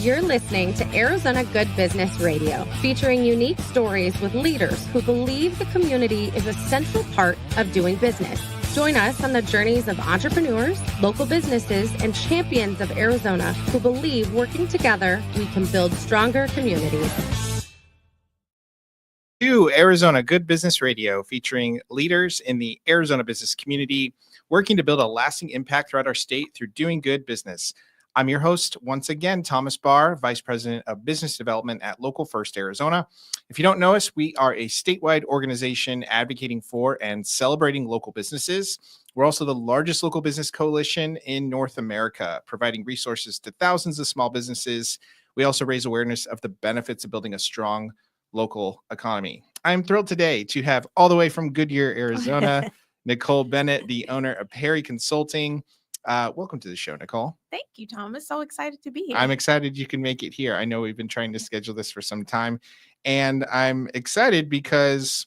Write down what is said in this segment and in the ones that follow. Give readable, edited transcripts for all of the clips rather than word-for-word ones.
You're listening to Arizona Good Business Radio, featuring unique stories with leaders who believe the community is a central part of doing business. Join us on the journeys of entrepreneurs, local businesses, and champions of Arizona who believe working together, we can build stronger communities. To Arizona Good Business Radio, featuring leaders in the Arizona business community, working to build a lasting impact throughout our state through doing good business. I'm your host, once again, Thomas Barr, Vice President of Business Development at Local First Arizona. If you don't know us, we are a statewide organization advocating for and celebrating local businesses. We're also the largest local business coalition in North America, providing resources to thousands of small businesses. We also raise awareness of the benefits of building a strong local economy. I'm thrilled today to have all the way from Goodyear, Arizona, Nicole Bennett, the owner of Perry Consulting. Welcome to the show, Nicole. Thank you, Thomas. So excited to be here. I'm excited you can make it here. I know we've been trying to schedule this for some time, and I'm excited because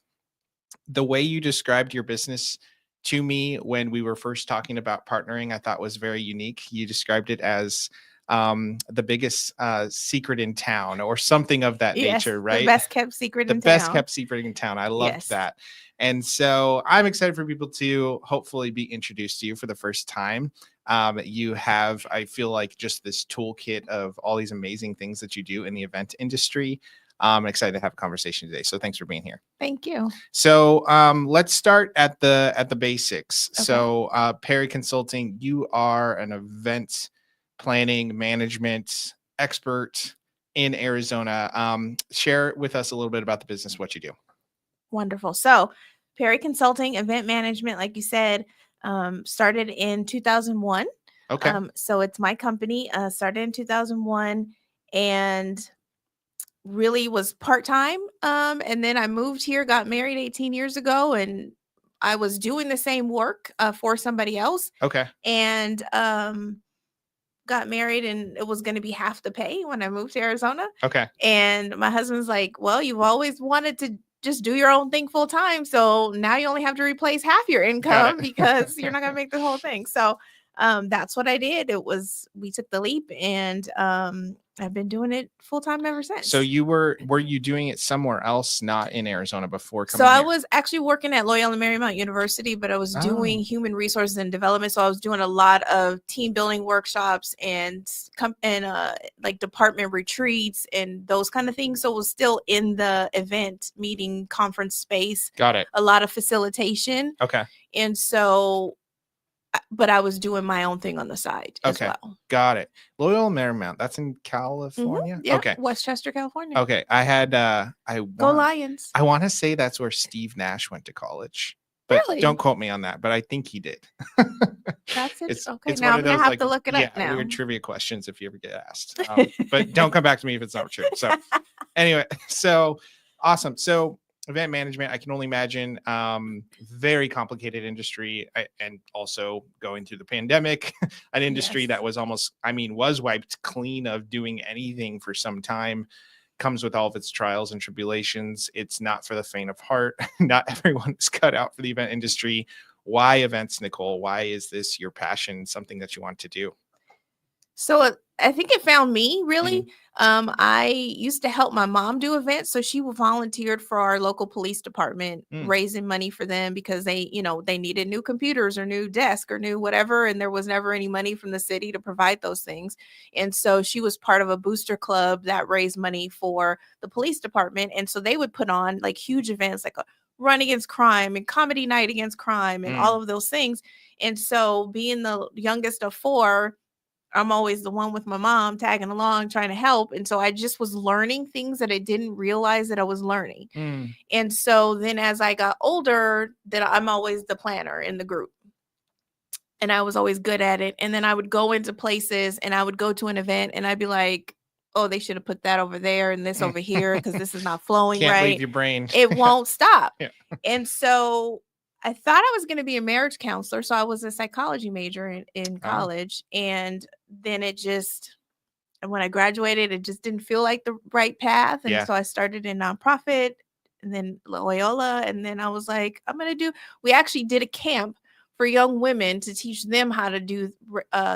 the way you described your business to me when we were first talking about partnering, I thought was very unique. You described it as the biggest secret in town or something of that nature, right? The best kept secret in town. The best kept secret in town. I loved that. And so I'm excited for people to hopefully be introduced to you for the first time. You have, I feel like, just this toolkit of all these amazing things that you do in the event industry. I'm excited to have a conversation today. So thanks for being here. Thank you. So let's start at the basics. Okay. So Perry Consulting, you are an event planning management expert in Arizona. Share with us a little bit about the business, what you do. Wonderful. So Perry Consulting, event management, like you said, started in 2001. Okay. So it's my company, started in 2001 and really was part-time. And then I moved here, got married 18 years ago, and I was doing the same work for somebody else. Okay. And got married, and it was going to be half the pay when I moved to Arizona. Okay. And my husband's like, well, you've always wanted to just do your own thing full time. So now you only have to replace half your income because you're not going to make the whole thing. So that's what I did. We took the leap, and I've been doing it full time ever since. So were you doing it somewhere else, not in Arizona before coming So I here? was actually working at Loyola Marymount University, but I was doing human resources and development. So I was doing a lot of team building workshops and like department retreats and those kind of things. So it was still in the event meeting conference space. Got it. A lot of facilitation. Okay. And so, but I was doing my own thing on the side as well. Got it. Loyola Marymount, that's in California? Yeah, Okay. Westchester, California. Okay. I had Go Lions. I want to say that's where Steve Nash went to college. But Really? don't quote me on that, but I think he did. That's it. It's now one I'm of gonna those, have like, to look it up now. Weird trivia questions if you ever get asked. But don't come back to me if it's not true. So anyway, so awesome. So event management, I can only imagine, very complicated industry, and also going through the pandemic, an industry that was was wiped clean of doing anything for some time, comes with all of its trials and tribulations. It's not for the faint of heart. Not everyone is cut out for the event industry. Why events, Nicole? Why is this your passion, something that you want to do? So I think it found me, really. I used to help my mom do events. So she volunteered for our local police department, raising money for them because they needed new computers or new desk or new whatever. And there was never any money from the city to provide those things. And so she was part of a booster club that raised money for the police department. And so they would put on like huge events, like a Run Against Crime and Comedy Night Against Crime and all of those things. And so being the youngest of four, I'm always the one with my mom tagging along, trying to help. And so I just was learning things that I didn't realize that I was learning. And so then as I got older, that I'm always the planner in the group. And I was always good at it. And then I would go into places and I would go to an event and I'd be like, oh, they should have put that over there and this over here because this is not flowing right. Can't leave your brain. It won't stop. Yeah. And so I thought I was going to be a marriage counselor. So I was a psychology major in college. And then when I graduated, it just didn't feel like the right path. And so I started in nonprofit and then Loyola. And then I was like, we actually did a camp for young women to teach them how to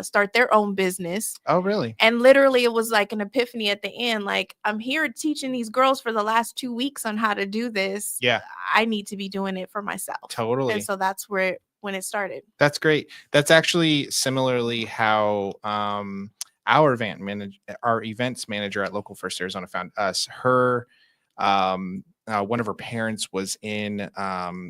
start their own business. Oh, really? And literally it was like an epiphany at the end. Like, I'm here teaching these girls for the last 2 weeks on how to do this. Yeah. I need to be doing it for myself. Totally. And so that's when it started. That's great. That's actually similarly how our events manager at Local First Arizona found us. Her one of her parents was in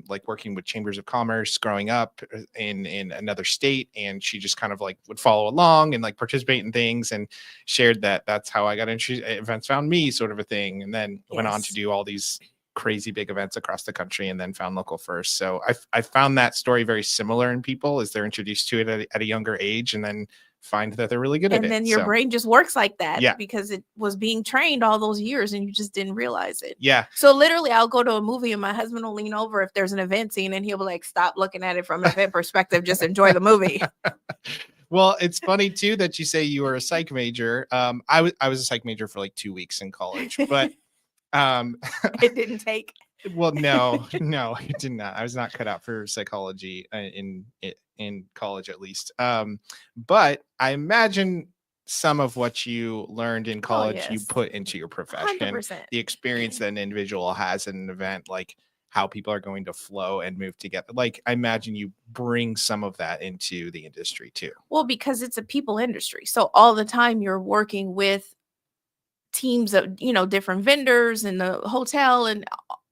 like working with chambers of commerce growing up in another state, and she just kind of like would follow along and like participate in things, and shared that that's how I got into events found me, sort of a thing, and then went on to do all these crazy big events across the country, and then found Local First. So I found that story very similar in people as they're introduced to it at a younger age, and then find that they're really good at it. And then your brain just works like that, yeah, because it was being trained all those years and you just didn't realize it. Yeah. So literally I'll go to a movie and my husband will lean over if there's an event scene and he'll be like, stop looking at it from an event perspective, just enjoy the movie. Well, it's funny too that you say you were a psych major. I was a psych major for like 2 weeks in college, but it didn't take. Well, no, it did not. I was not cut out for psychology in college, at least. But I imagine some of what you learned in college, you put into your profession. 100%. The experience that an individual has at an event, like how people are going to flow and move together. Like, I imagine you bring some of that into the industry too. Well, because it's a people industry. So all the time you're working with teams of, different vendors in the hotel and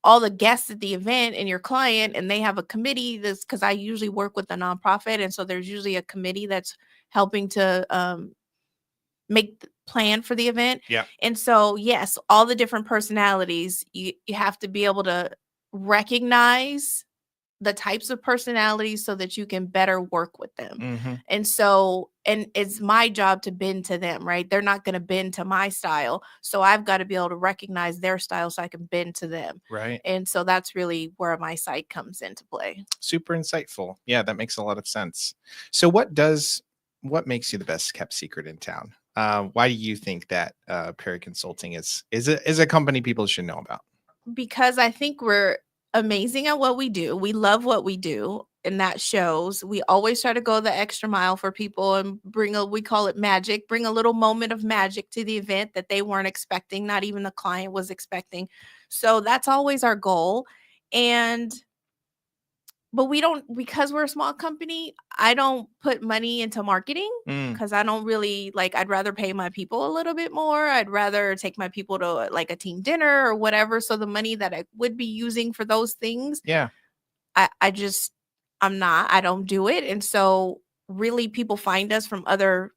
all the guests at the event and your client, and they have a committee. This, because I usually work with a nonprofit, and so there's usually a committee that's helping to make the plan for the event. Yeah. And so yes, all the different personalities, you have to be able to recognize the types of personalities so that you can better work with them. Mm-hmm. And it's my job to bend to them, right? They're not going to bend to my style. So I've got to be able to recognize their style so I can bend to them. Right. And so that's really where my site comes into play. Super insightful. Yeah, that makes a lot of sense. So what makes you the best kept secret in town? Why do you think that Perry Consulting is a company people should know about? Because I think we're amazing at what we do. We love what we do, and that shows. We always try to go the extra mile for people and we call it magic, bring a little moment of magic to the event that they weren't expecting, not even the client was expecting. So that's always our goal. But we don't, because we're a small company, I don't put money into marketing because I don't really I'd rather pay my people a little bit more. I'd rather take my people to like a team dinner or whatever. So the money that I would be using for those things, I don't do it. And so really people find us from other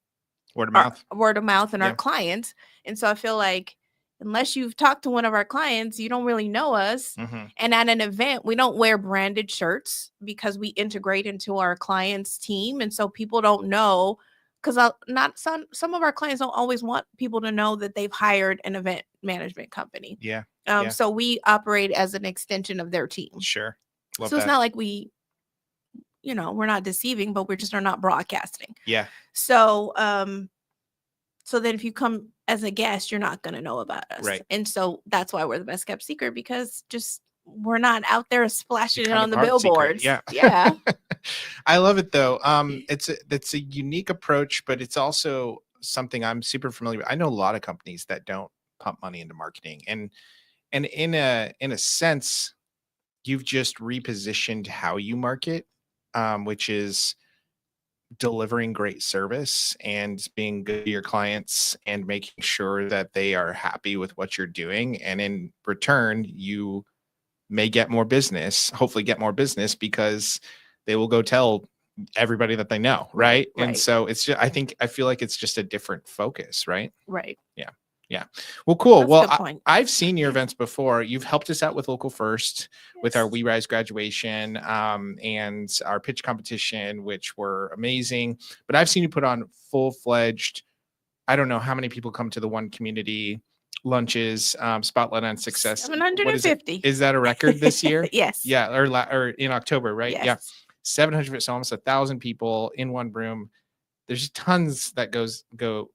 word of mouth and our clients. And so I feel like unless you've talked to one of our clients, you don't really know us. Mm-hmm. And at an event, we don't wear branded shirts because we integrate into our clients' team. And so people don't know, because some of our clients don't always want people to know that they've hired an event management company. Yeah. So we operate as an extension of their team. Sure. Love it's not like we, we're not deceiving, but are not broadcasting. Yeah. So, so then if you come as a guest, you're not going to know about us. Right. And so that's why we're the best kept secret, because we're not out there splashing it on the billboards. Yeah. Yeah. I love it though. It's a unique approach, but it's also something I'm super familiar with. I know a lot of companies that don't pump money into marketing, and in a sense, you've just repositioned how you market, which is delivering great service and being good to your clients and making sure that they are happy with what you're doing. And in return, you may hopefully get more business, because they will go tell everybody that they know. Right. And so it's just, I feel like it's just a different focus. Right. Right. Yeah. Yeah. Well, cool. That's I've seen your events before. You've helped us out with Local First, with our We Rise graduation, and our pitch competition, which were amazing. But I've seen you put on full-fledged, I don't know how many people come to the One Community lunches, Spotlight on Success. 750. Is that a record this year? Yes. Yeah. Or in October, right? Yes. Yeah. 700. So almost 1,000 people in one room. There's tons that go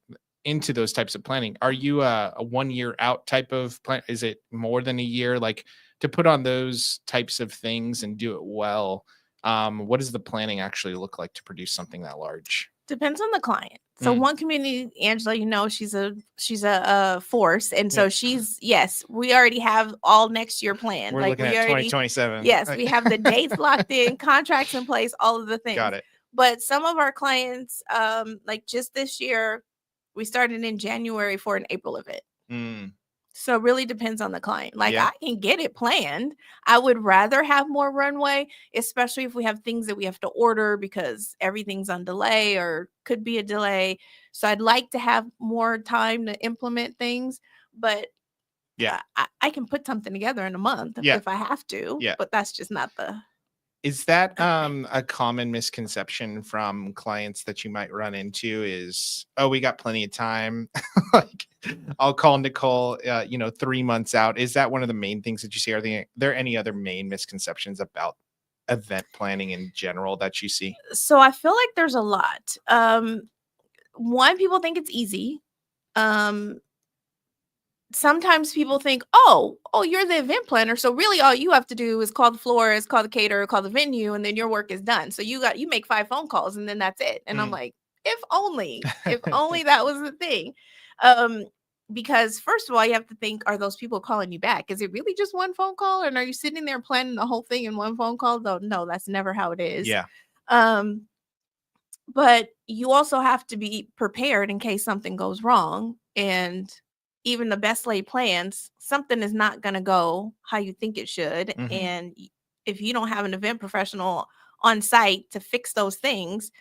into those types of planning. Are you a 1 year out type of plan? Is it more than a year? Like, to put on those types of things and do it well, What does the planning actually look like to produce something that large? Depends on the client. So one community, Angela, she's a force, and so yes, we already have all next year planned. We're like looking we at already 2027. Yes, we have the dates locked in, contracts in place, all of the things. Got it. But some of our clients, like just this year, we started in January for an April event. So it really depends on the client. Like I can get it planned. I would rather have more runway, especially if we have things that we have to order because everything's on delay or could be a delay. So I'd like to have more time to implement things, but I can put something together in a month if I have to. But that's just not the. Is that a common misconception from clients that you might run into is, oh, we got plenty of time. Like I'll call Nicole, 3 months out. Is that one of the main things that you see? Are there any other main misconceptions about event planning in general that you see? So I feel like there's a lot. One, people think it's easy. Sometimes people think, oh, you're the event planner. So really all you have to do is call the florist, call the caterer, call the venue, and then your work is done. So you make 5 phone calls and then that's it. And I'm like, if only that was the thing. Because first of all, you have to think, are those people calling you back? Is it really just one phone call? And are you sitting there planning the whole thing in one phone call? Though, no, that's never how it is. Yeah. But you also have to be prepared in case something goes wrong. And even the best laid plans, something is not going to go how you think it should. And if you don't have an event professional on site to fix those things,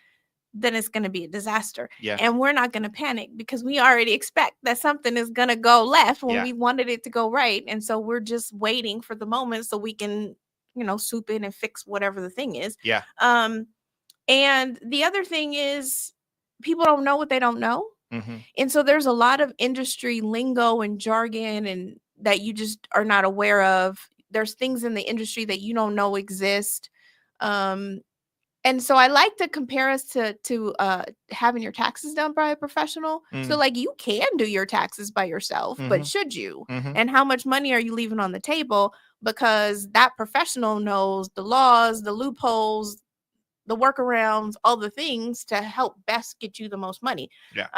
then it's going to be a disaster. Yeah. And we're not going to panic because we already expect that something is going to go left when we wanted it to go right. And so we're just waiting for the moment so we can, swoop in and fix whatever the thing is. Yeah. And the other thing is people don't know what they don't know. And so there's a lot of industry lingo and jargon and that you just are not aware of. There's things in the industry that you don't know exist. And so I like to compare us to having your taxes done by a professional. So like you can do your taxes by yourself, but should you? And how much money are you leaving on the table? Because that professional knows the laws, the loopholes, the workarounds, all the things to help best get you the most money. Yeah.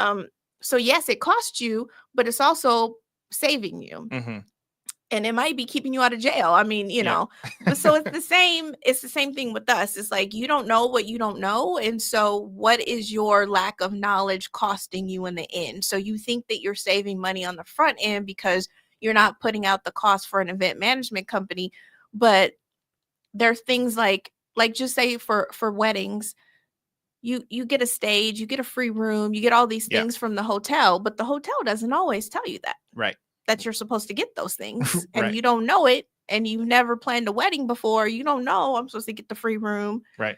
So yes, it costs you, but it's also saving you. And it might be keeping you out of jail. I mean, so it's the same thing with us. It's like, you don't know what you don't know. And so what is your lack of knowledge costing you in the end? So you think that you're saving money on the front end because you're not putting out the cost for an event management company. But there's things like just say for weddings, you get a stage, you get a free room, you get all these things from the hotel, but the hotel doesn't always tell you that. Right. That you're supposed to get those things and you don't know it and you've never planned a wedding before. You don't know I'm supposed to get the free room. Right.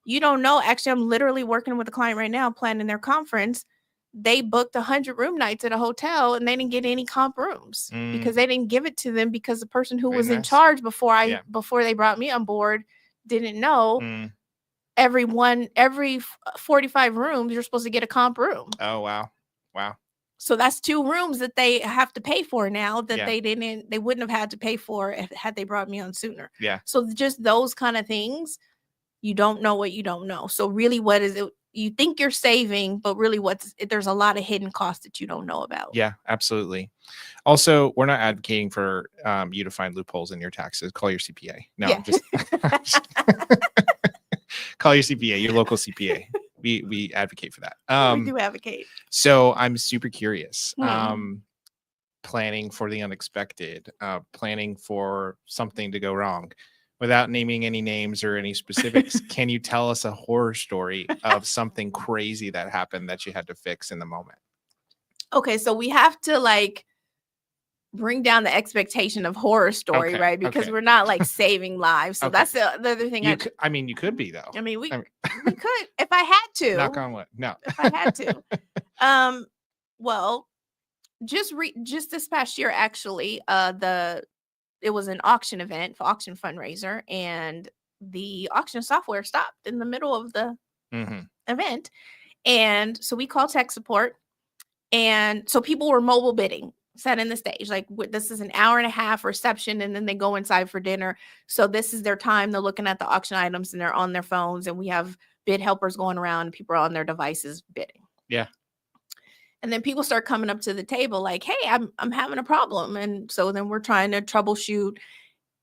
You don't know. Actually, I'm literally working with a client right now planning their conference. They booked 100 room nights at a hotel and they didn't get any comp rooms because they didn't give it to them because the person who was in charge before they brought me on board didn't know. Every 45 rooms, you're supposed to get a comp room. Oh, wow. So that's 2 rooms that they have to pay for now that they wouldn't have had to pay for had they brought me on sooner. Yeah. So just those kind of things, you don't know what you don't know. So really, what is it? You think you're saving, but really there's a lot of hidden costs that you don't know about. Yeah, absolutely. Also, we're not advocating for you to find loopholes in your taxes. Call your CPA. No, just call your CPA, your local CPA. We advocate for that. We do advocate. So I'm super curious. Planning for the unexpected, planning for something to go wrong. Without naming any names or any specifics, can you tell us a horror story of something crazy that happened that you had to fix in the moment? Okay, so we have to bring down the expectation of horror story, right? Because we're not saving lives. So that's the other thing. You could be though. I mean, we could if I had to. Knock on wood. No. If I had to. Well, just this past year, actually, it was an auction event for auction fundraiser, and the auction software stopped in the middle of the event. And so we called tech support. And so people were mobile bidding. setting the stage. Like this is an hour and a half reception, and then they go inside for dinner. So this is their time. They're looking at the auction items and they're on their phones, and we have bid helpers going around and people are on their devices bidding. Yeah. And then people start coming up to the table like, hey, I'm having a problem. And so then we're trying to troubleshoot.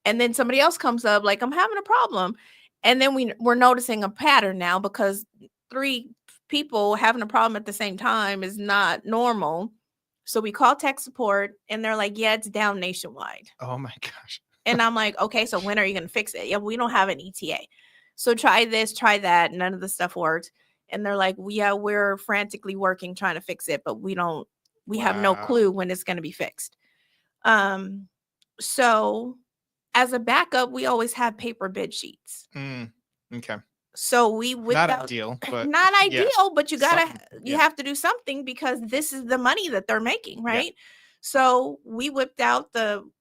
And then somebody else comes up like, I'm having a problem. And then we're noticing a pattern now, because 3 people having a problem at the same time is not normal. So we call tech support and they're like, yeah, it's down nationwide. Oh my gosh. And I'm like, okay, so when are you going to fix it? Yeah, we don't have an ETA. So try this, try that. None of the stuff worked. And they're like, well, yeah, we're frantically working, trying to fix it, but we have no clue when it's going to be fixed. So as a backup, we always have paper bid sheets. Okay. So we not ideal, but not ideal, yeah, but you have to do something, because this is the money that they're making, right? Yeah. So we whipped out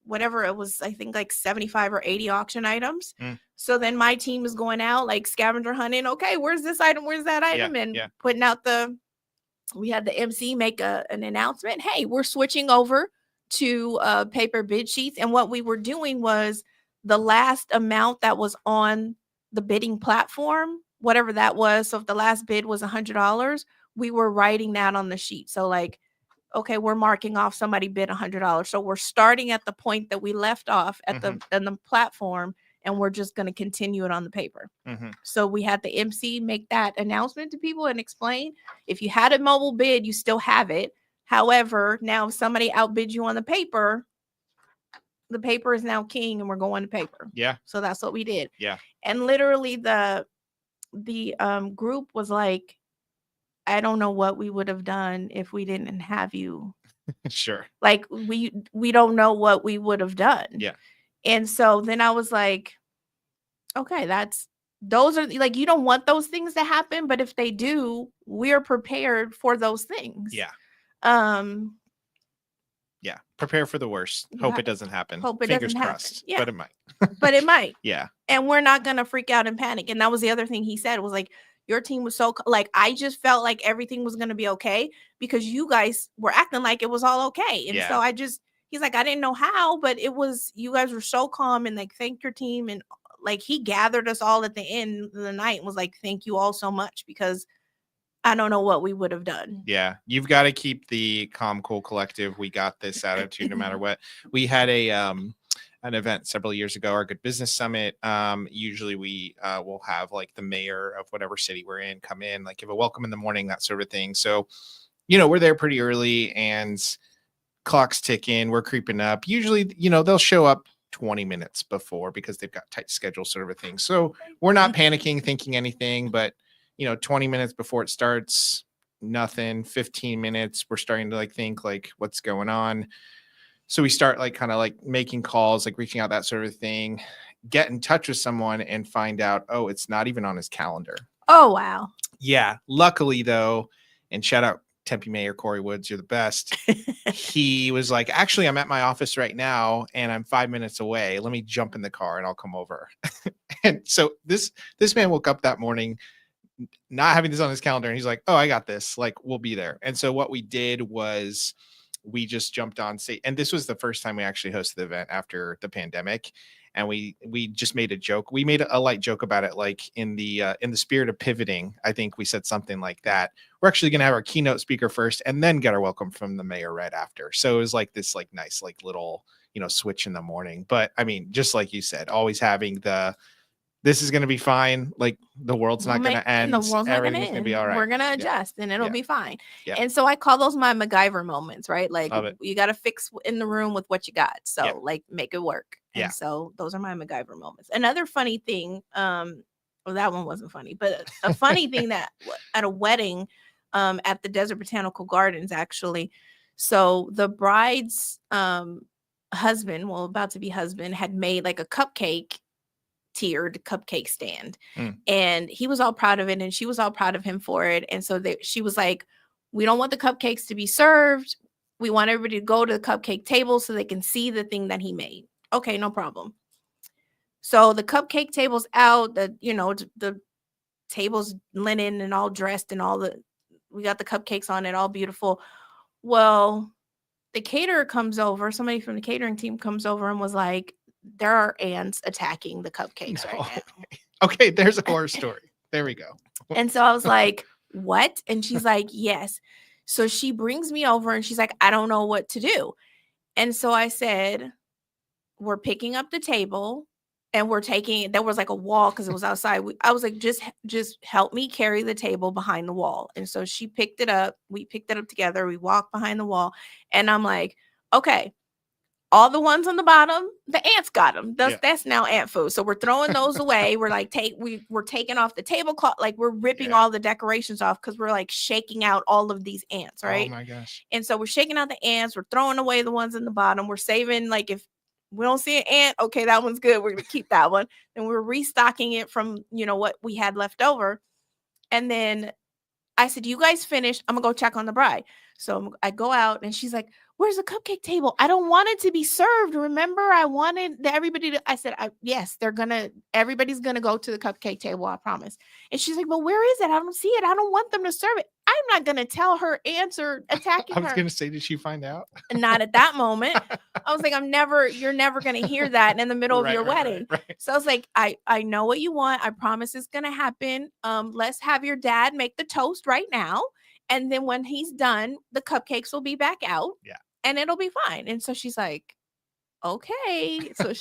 whatever it was, I think like 75 or 80 auction items. So then my team is going out like scavenger hunting. Okay, where's this item? Where's that item? And putting out we had the MC make an announcement. Hey, we're switching over to paper bid sheets. And what we were doing was the last amount that was on the bidding platform, whatever that was. So if the last bid was $100, we were writing that on the sheet. So like, okay, we're marking off somebody bid $100. So we're starting at the point that we left off at the platform, and we're just going to continue it on the paper. So we had the MC make that announcement to people and explain, if you had a mobile bid, you still have it. However, now if somebody outbid you on the paper is now king, and we're going to paper. Yeah. So that's what we did. Yeah. And literally the group was like, I don't know what we would have done if we didn't have you. Sure. Like we don't know what we would have done. Yeah. And so then I was like, okay, those are like, you don't want those things to happen, but if they do, we're prepared for those things. Yeah. Yeah. Prepare for the worst. Hope it doesn't happen. Fingers crossed. Yeah. But it might. But it might. Yeah. And we're not going to freak out and panic. And that was the other thing he said, was like, your team was so like, I just felt like everything was going to be okay because you guys were acting like it was all okay. And so he's like, I didn't know how, but you guys were so calm and like, thank your team. And like, he gathered us all at the end of the night and was like, thank you all so much, because I don't know what we would have done. Yeah. You've got to keep the calm, cool, collective, we got this attitude no matter what. We had an event several years ago, our Good Business Summit. Usually we will have like the mayor of whatever city we're in come in, like give a welcome in the morning, that sort of thing. So, we're there pretty early and clock's ticking, we're creeping up. Usually, they'll show up 20 minutes before because they've got tight schedules, sort of a thing. So we're not panicking, thinking anything, but 20 minutes before it starts, nothing. 15 minutes, we're starting to like think like what's going on. So we start like kind of like making calls, like reaching out, that sort of thing, get in touch with someone and find out, oh, it's not even on his calendar. Oh, wow. Yeah. Luckily though, and shout out Tempe Mayor Corey Woods, you're the best. He was like, actually, I'm at my office right now and I'm 5 minutes away. Let me jump in the car and I'll come over. And so this man woke up that morning not having this on his calendar, and he's like, oh, I got this, like we'll be there. And so what we did was we just jumped on stage, and this was the first time we actually hosted the event after the pandemic, and we just made a joke. We made a light joke about it, like in the spirit of pivoting. I think we said something like that. We're actually going to have our keynote speaker first and then get our welcome from the mayor right after. So it was like this like nice like little switch in the morning. But I mean, just like you said, always having this is going to be fine. Like the world's not going to end. The world's not going to end. Gonna be all right. We're going to adjust and it'll be fine. Yeah. And so I call those my MacGyver moments, right? Like you got to fix in the room with what you got. So like make it work. And so those are my MacGyver moments. Another funny thing, well, that one wasn't funny, but a funny thing that at a wedding at the Desert Botanical Gardens, actually. So the bride's husband, about to be husband, had made like a tiered cupcake stand, and he was all proud of it and she was all proud of him for it. And so she was like, we don't want the cupcakes to be served, we want everybody to go to the cupcake table so they can see the thing that he made. Okay, no problem. So the cupcake table's out, the table's linen and all dressed and we got the cupcakes on it, all beautiful. Well, the caterer comes over, somebody from the catering team comes over and was like, there are ants attacking the cupcakes right now. Okay, there's a horror story. There we go. And so I was like, what? And she's like, yes. So she brings me over and she's like, I don't know what to do. And so I said, we're picking up the table and we're taking, there was like a wall because it was outside. I was like, just help me carry the table behind the wall. And so she picked it up. We picked it up together. We walked behind the wall. And I'm like, okay, all the ones on the bottom, the ants got them. That's now ant food. So we're throwing those away. We're like, we're taking off the tablecloth. Like we're ripping all the decorations off because we're like shaking out all of these ants, right? Oh my gosh. And so we're shaking out the ants. We're throwing away the ones in the bottom. We're saving, like, if we don't see an ant, okay, that one's good. We're going to keep that one. And we're restocking it from, what we had left over. And then I said, you guys finished? I'm going to go check on the bride. So I go out and she's like, where's the cupcake table? I don't want it to be served. Remember, I wanted everybody to, I said, yes, everybody's going to go to the cupcake table. I promise. And she's like, well, where is it? I don't see it. I don't want them to serve it. I'm not going to tell her ants are attacking her. I was going to say, did she find out? Not at that moment. I was like, you're never going to hear that in the middle of your wedding. Right. So I was like, I know what you want. I promise it's going to happen. Let's have your dad make the toast right now. And then when he's done, the cupcakes will be back out. Yeah. And it'll be fine. And so she's like, okay. So I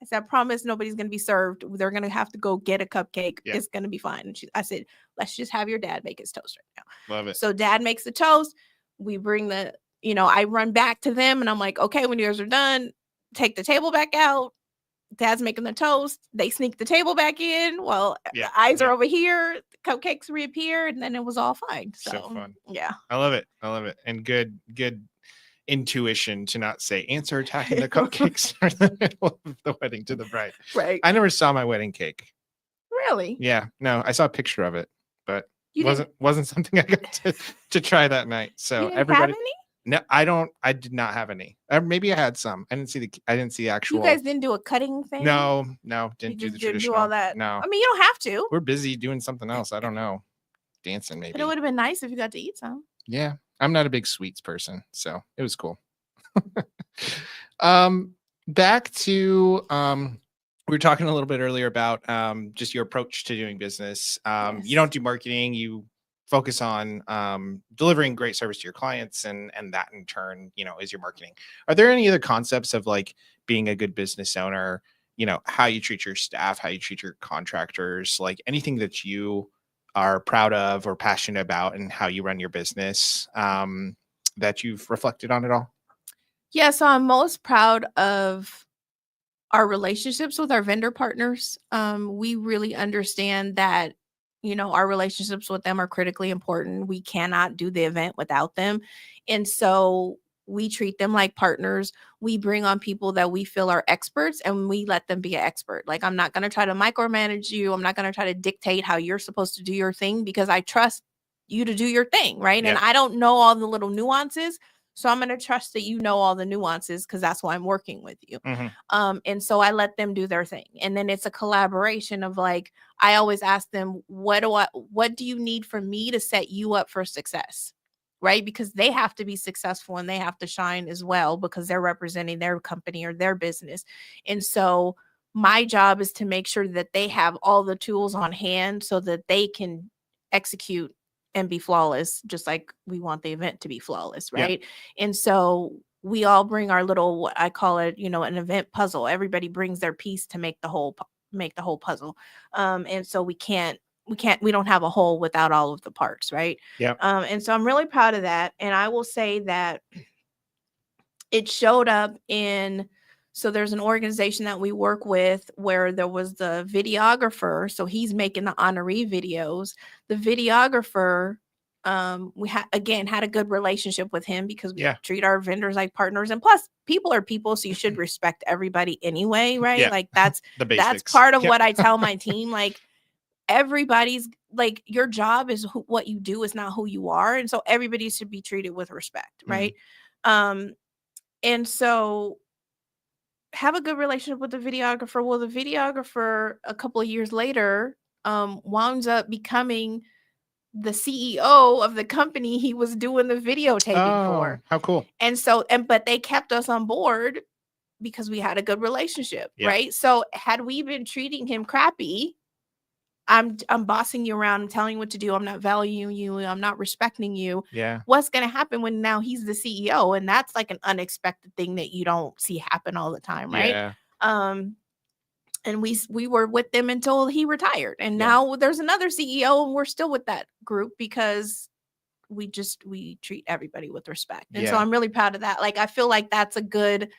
said, I promise nobody's going to be served. They're going to have to go get a cupcake. Yeah. It's going to be fine. And I said, let's just have your dad make his toast right now. Love it. So dad makes the toast. We bring I run back to them and I'm like, okay, when yours are done, take the table back out. Dad's making the toast. They sneak the table back in. Well, the eyes are over here. The cupcakes reappear, and then it was all fine. So fun. Yeah. I love it. And good intuition to not say ants are attacking the cupcakes in the middle of the wedding to the bride. Right. I never saw my wedding cake. Really? Yeah. No, I saw a picture of it, but wasn't something I got to try that night. So everybody. Have any? No, I did not have any. Maybe I had some. I didn't see the actual. You guys didn't do a cutting thing? No, didn't do the traditional. Do all that. No. I mean, you don't have to. We're busy doing something else. I don't know. Dancing maybe. But it would have been nice if you got to eat some. Yeah. I'm not a big sweets person, so it was cool. Back to we were talking a little bit earlier about just your approach to doing business. Yes. You don't do marketing, you focus on delivering great service to your clients, and that in turn, is your marketing. Are there any other concepts of like being a good business owner, how you treat your staff, how you treat your contractors, like anything that you are proud of or passionate about and how you run your business that you've reflected on at all? Yeah, so I'm most proud of our relationships with our vendor partners. We really understand that our relationships with them are critically important. We cannot do the event without them. And so we treat them like partners. We bring on people that we feel are experts and we let them be an expert. Like, I'm not going to try to micromanage you. I'm not going to try to dictate how you're supposed to do your thing because I trust you to do your thing, right? Yeah. And I don't know all the little nuances. So I'm going to trust that you know all the nuances because that's why I'm working with you. Mm-hmm. And so I let them do their thing. And then it's a collaboration of like, I always ask them, what do you need from me to set you up for success? Right? Because they have to be successful and they have to shine as well because they're representing their company or their business. And so my job is to make sure that they have all the tools on hand so that they can execute and be flawless, just like we want the event to be flawless, right? Yeah. And so we all bring our little, what I call it, an event puzzle. Everybody brings their piece to make the whole puzzle. And so we don't have a whole without all of the parts, right? Yeah. And so I'm really proud of that. And I will say that it showed up so there's an organization that we work with where there was the videographer. So he's making the honoree videos. The videographer, we had a good relationship with him because we treat our vendors like partners. And plus, people are people, so you should respect everybody anyway, right? Yeah. Like that's part of what I tell my team. Like, everybody's like, your job is what you do is not who you are. And so everybody should be treated with respect, right? Mm-hmm. And so have a good relationship with the videographer. Well, the videographer a couple of years later winds up becoming the CEO of the company he was doing the videotaping for. How cool. And so, but they kept us on board because we had a good relationship, right? So had we been treating him crappy, I'm bossing you around and telling you what to do. I'm not valuing you. I'm not respecting you. Yeah. What's going to happen when now he's the CEO? And that's like an unexpected thing that you don't see happen all the time, right? Yeah. And we were with them until he retired. And now there's another CEO and we're still with that group because we treat everybody with respect. And so I'm really proud of that. Like, I feel like that's a good,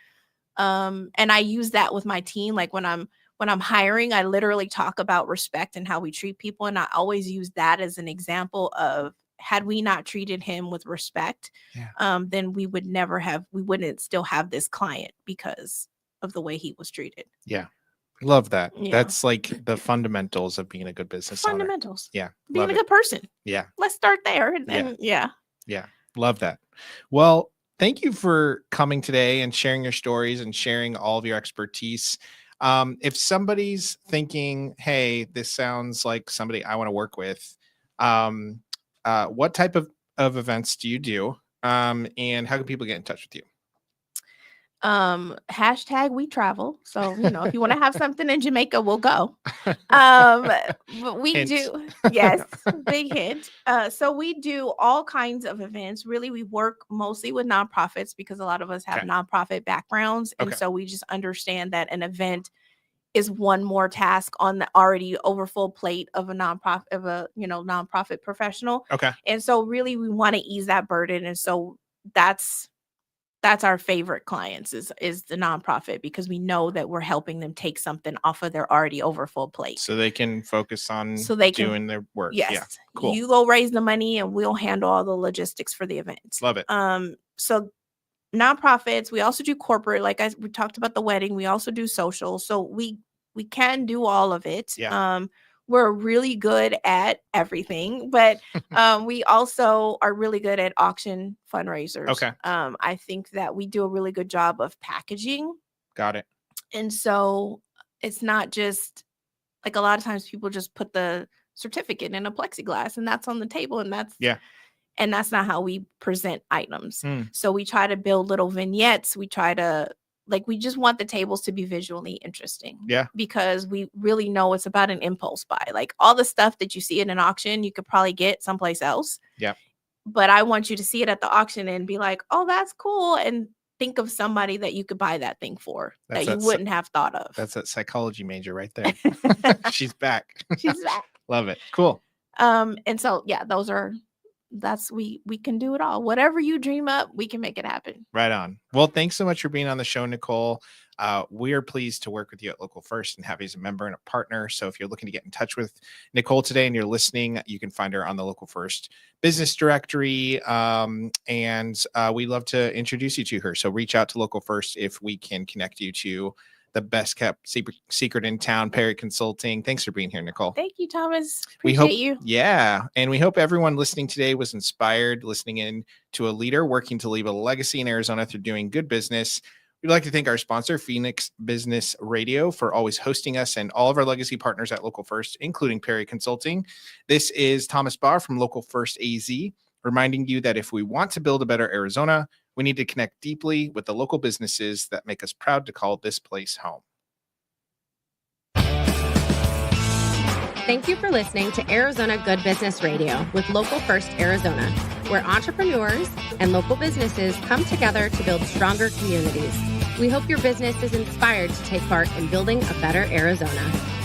and I use that with my team. Like when I'm hiring, I literally talk about respect and how we treat people. And I always use that as an example of, had we not treated him with respect, then we wouldn't still have this client because of the way he was treated. Yeah. Love that. Yeah. That's like the fundamentals of being a good business fundamentals. Owner. Yeah. Being a good person. Yeah. Let's start there. And then, yeah. Love that. Well, thank you for coming today and sharing your stories and sharing all of your expertise. If somebody's thinking, hey, this sounds like somebody I want to work with, what type of events do you do? And how can people get in touch with you? Hashtag we travel. So, if you want to have something in Jamaica, we'll go. But we Hint. do. Yes. Big hint. So we do all kinds of events. Really, we work mostly with nonprofits because a lot of us have nonprofit backgrounds. And so we just understand that an event is one more task on the already overfull plate of a nonprofit professional. Okay. And so really we want to ease that burden. And so that's our favorite clients is the nonprofit, because we know that we're helping them take something off of their already overfull plate. So they can focus on doing their work. Yes. Yeah. Cool. You go raise the money and we'll handle all the logistics for the event. Love it. So nonprofits, we also do corporate, like we talked about the wedding. We also do social. So we can do all of it. Yeah. We're really good at everything, but we also are really good at auction fundraisers. Okay. I think that we do a really good job of packaging. Got it. And so it's not just like, a lot of times people just put the certificate in a plexiglass and that's on the table, and that's not how we present items. So we try to build little vignettes. We try to, we just want the tables to be visually interesting. Yeah. Because we really know it's about an impulse buy. Like, all the stuff that you see in an auction, you could probably get someplace else. Yeah. But I want you to see it at the auction and be like, oh, that's cool. And think of somebody that you could buy that thing for that you wouldn't have thought of. That's that psychology major right there. She's back. She's back. Love it. Cool. And so, we can do it all. Whatever you dream up, we can make it happen. Right on. Well, thanks so much for being on the show, Nicole. We are pleased to work with you at Local First and have you as a member and a partner. So if you're looking to get in touch with Nicole today and you're listening, you can find her on the Local First business directory. And we'd love to introduce you to her. So reach out to Local First if we can connect you to the best kept secret in town, Perry Consulting. Thanks for being here, Nicole. Thank you, Thomas. Appreciate you. Yeah. And we hope everyone listening today was inspired, listening in to a leader working to leave a legacy in Arizona through doing good business. We'd like to thank our sponsor, Phoenix Business Radio, for always hosting us, and all of our legacy partners at Local First, including Perry Consulting. This is Thomas Barr from Local First AZ, reminding you that if we want to build a better Arizona, we need to connect deeply with the local businesses that make us proud to call this place home. Thank you for listening to Arizona Good Business Radio with Local First Arizona, where entrepreneurs and local businesses come together to build stronger communities. We hope your business is inspired to take part in building a better Arizona.